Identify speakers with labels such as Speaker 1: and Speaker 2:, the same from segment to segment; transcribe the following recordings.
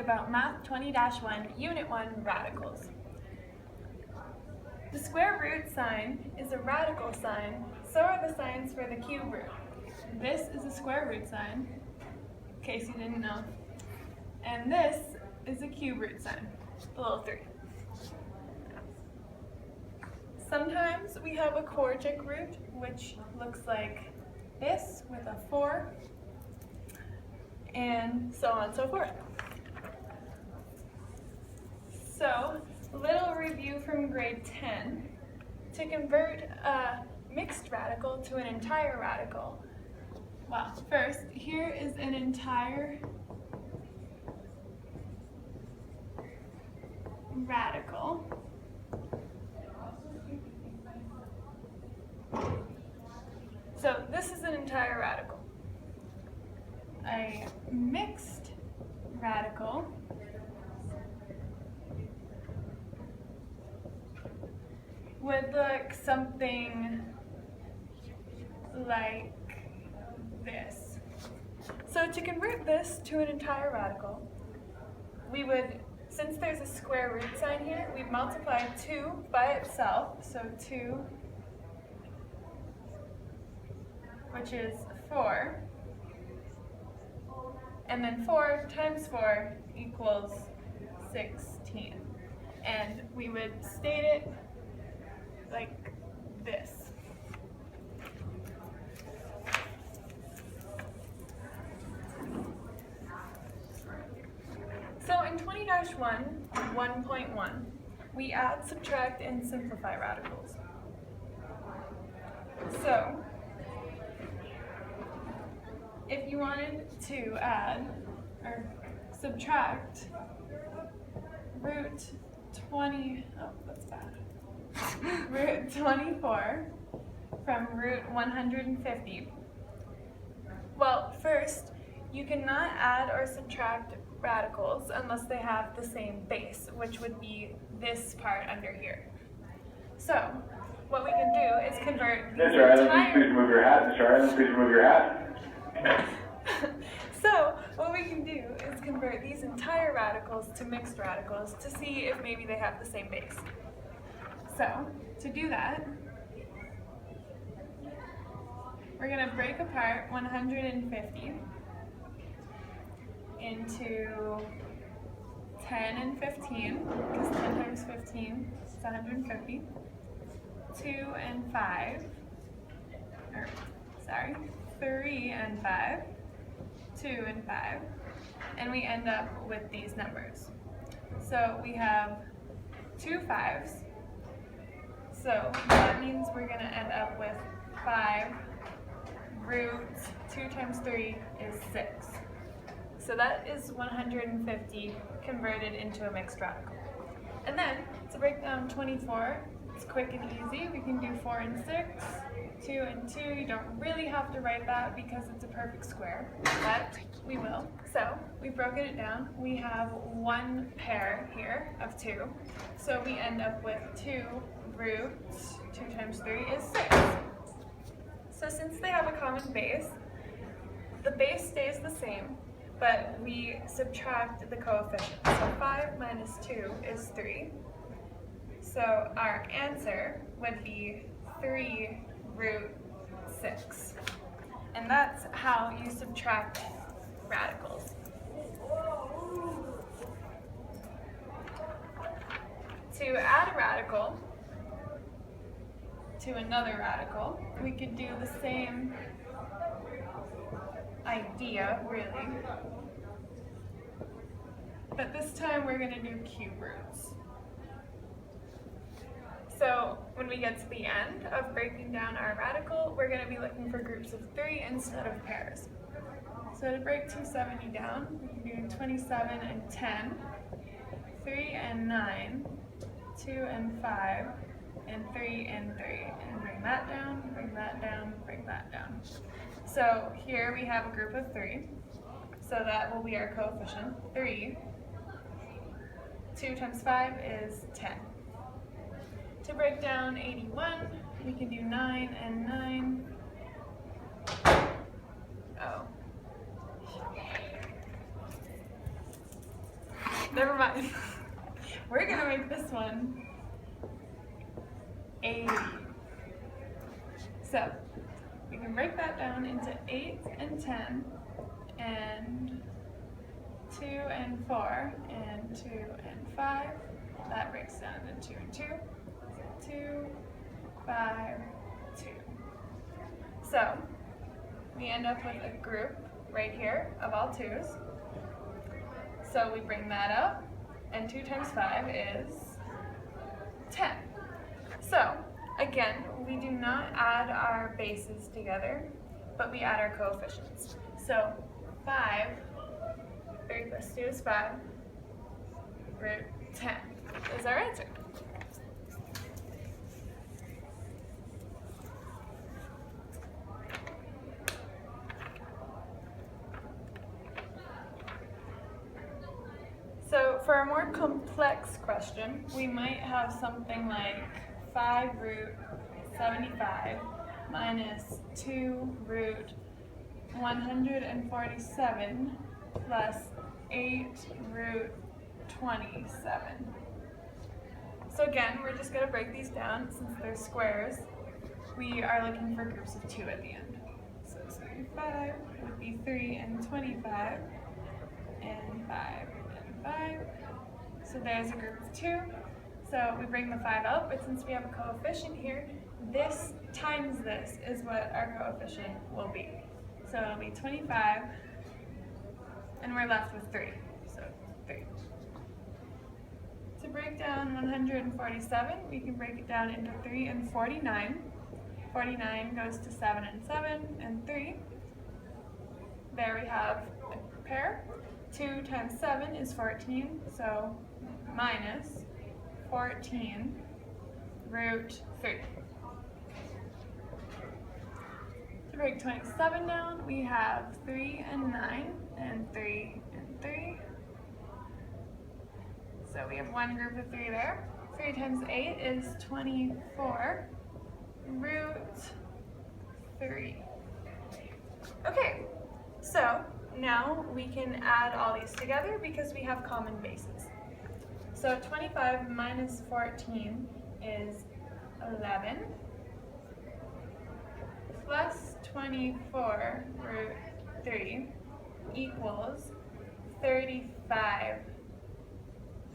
Speaker 1: about Math 20-1, Unit 1, radicals. The square root sign is a radical sign, so are the signs for the cube root. This is a square root sign, in case you didn't know, and this is a cube root sign, the little 3. Sometimes we have a quartic root, which looks like this with a 4, and so on and so forth. So, little review from grade 10. To convert a mixed radical to an entire radical, well, first, here is an entire radical. So this is an entire radical. A mixed radical would look something like this. So to convert this to an entire radical, we would, since there's a square root sign here, we'd multiply 2 by itself, so 2, which is 4, and then 4 times 4 equals 16. And we would state it like this. So in 20-1, 1.1, we add, subtract, and simplify radicals. So if you wanted to add or subtract root 20, oh, that's bad. Root 24 from root 150. Well, first, you cannot add or subtract radicals unless they have the same base, which would be this part under here. So, what we can do is convert these entire...
Speaker 2: Please remove your hat. Mr. Ireland, please remove your hat.
Speaker 1: So, what we can do is convert these entire radicals to mixed radicals to see if maybe they have the same base. So, to do that, we're going to break apart 150 into 10 and 15, because 10 times 15 is 150, 2 and 5, or sorry, 3 and 5, 2 and 5, and we end up with these numbers. So we have 2 5s, so that means we're going to end up with 5 root 2 times 3 is 6. So that is 150 converted into a mixed radical. And then, to break down 24, it's quick and easy. We can do 4 and 6, 2 and 2. You don't really have to write that because it's a perfect square, but we will. So, we've broken it down. We have one pair here of 2. So we end up with 2 root 2 times 3 is 6. So since they have a common base, the base stays the same, but we subtract the coefficient. So 5 minus 2 is 3. So our answer would be 3 root 6. And that's how you subtract radicals. To add a radical to another radical, we could do the same idea, really. But this time we're going to do cube roots. So when we get to the end of breaking down our radical, we're going to be looking for groups of 3 instead of pairs. So to break 270 down, we can do 27 and 10, 3 and 9, 2 and 5, and 3 and 3. And bring that down, bring that down, bring that down. So here we have a group of 3. So that will be our coefficient, 3. 2 times 5 is 10. To break down 81, we can do 9 and 9. Oh. never mind. We're gonna make this one 80. So we can break that down into 8 and 10 and 2 and 4 and 2 and 5. That breaks down into 2 and 2. So 2, 5, 2. So we end up with a group right here of all 2's. So we bring that up, and 2 times 5 is 10. So again, we do not add our bases together, but we add our coefficients. So 5, 3 plus 2 is 5, root 10 is our answer. So for a more complex question, we might have something like 5 root 75 minus 2 root 147 plus 8 root 27. So again, we're just going to break these down since they're squares. We are looking for groups of 2 at the end. So 35 would be 3 and 25 and 5 and 5. So there's a group of 2. So we bring the 5 out, but since we have a coefficient here, this times this is what our coefficient will be. So it'll be 25, and we're left with 3. So 3. To break down 147, we can break it down into 3 and 49. 49 goes to 7 and 7 and 3. There we have a pair. 2 times 7 is 14, so minus 14 root 3. To break 27 down, we have 3 and 9 and 3 and 3. So we have one group of 3 there. 3 times 8 is 24 root 3. Okay, so now we can add all these together because we have common bases. So 25 minus 14 is 11 plus 24 root 3 equals 35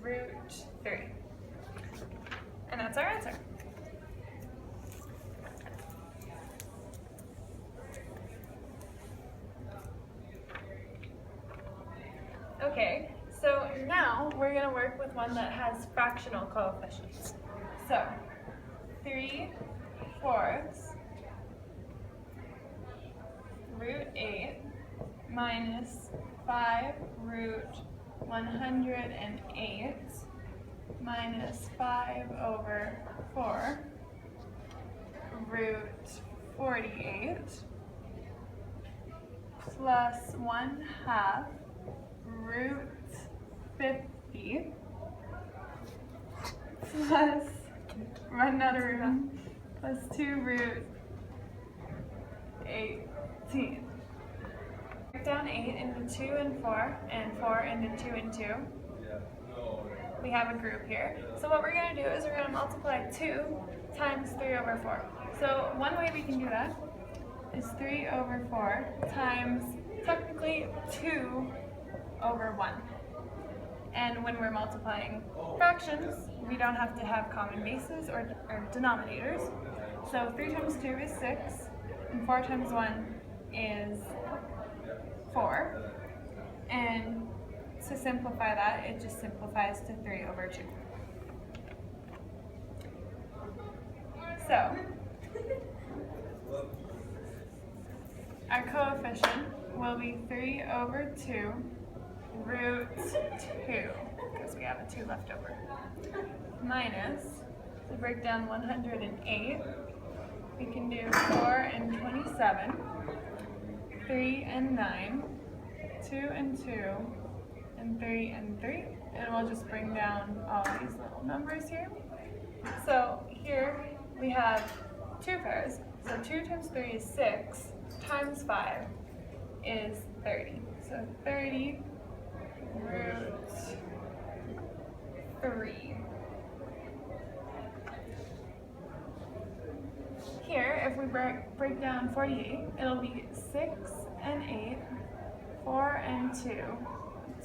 Speaker 1: root 3. And that's our answer. Okay, so now we're going to work with one that has fractional coefficients. So 3/4 root 8 minus 5 root 108 minus 5/4 root 48 plus 1/2 root 50 plus, run out of room, plus 2 root 18. Break down 8 into 2 and 4, and 4 into 2 and 2. We have a group here. So what we're going to do is we're going to multiply 2 times 3/4. So one way we can do that is 3/4 times, technically, 2/1. And when we're multiplying fractions, we don't have to have common bases or denominators. So 3 times 2 is 6, and 4 times 1 is 4. And to simplify that, it just simplifies to 3/2. So our coefficient will be 3/2 root 2, because we have a 2 left over, minus, to break down 108, we can do 4 and 27, 3 and 9, 2 and 2, and 3 and 3, and we'll just bring down all these little numbers here. So here we have 2 pairs, so 2 times 3 is 6, times 5 is 30. So 30 root 3. Here, if we break down 48, it'll be 6 and 8, 4 and 2,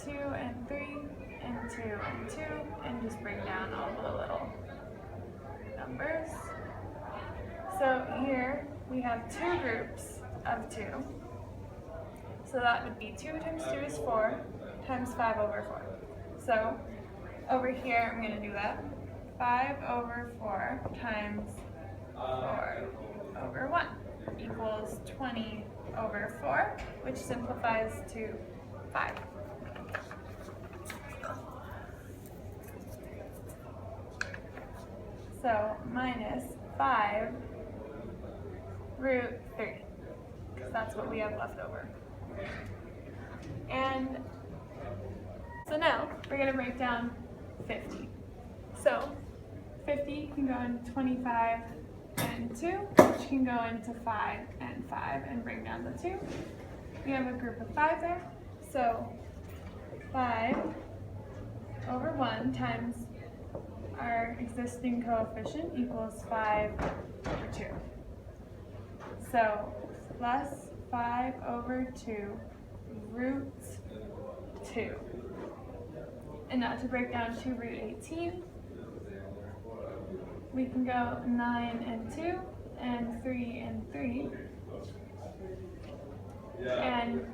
Speaker 1: 2 and 3, and 2 and 2, and just break down all the little numbers. So here we have 2 groups of 2. So that would be 2 times 2 is 4, times 5 over 4. So over here, I'm going to do that. 5 over 4 times 4 over 1 equals 20 over 4, which simplifies to 5. So minus 5 root 3, because that's what we have left over. And so now we're going to break down 50. So 50 can go into 25 and 2, which can go into 5 and 5 and bring down the 2. We have a group of 5 there. So 5 over 1 times our existing coefficient equals 5 over 2. So plus 5 over 2 root 2. And now to break down to root 18, we can go 9 and 2, and 3 and 3. And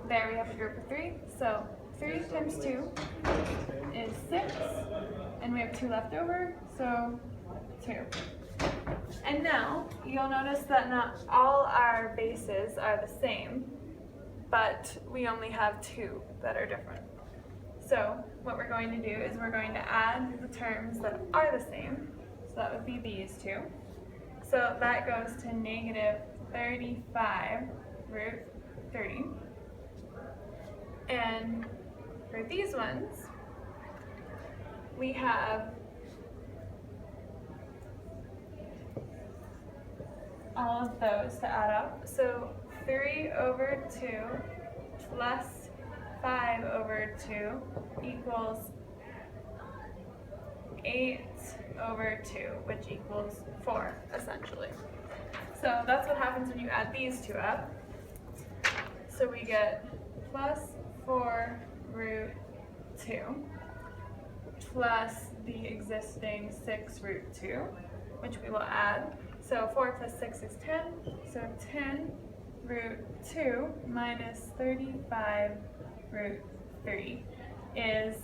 Speaker 1: there we have a group of 3. So 3 times 2 is 6, and we have 2 left over, so 2. And now, you'll notice that not all our bases are the same, but we only have 2 that are different. So what we're going to do is we're going to add the terms that are the same. So that would be these 2. So that goes to negative 35 root 30. And for these ones, we have all of those to add up. So 3 over 2 plus 5 over 2 equals 8 over 2, which equals 4, essentially. So that's what happens when you add these 2 up. So we get plus 4 root 2 plus the existing 6 root 2, which we will add. So 4 plus 6 is 10, so 10 root 2 minus 35 root 3 is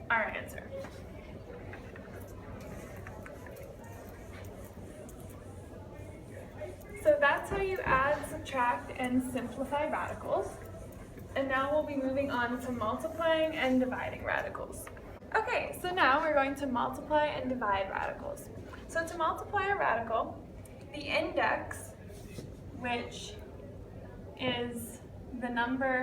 Speaker 1: our answer. So that's how you add, subtract, and simplify radicals. And now we'll be moving on to multiplying and dividing radicals. Okay, so now we're going to multiply and divide radicals. So to multiply a radical, the index, which is the number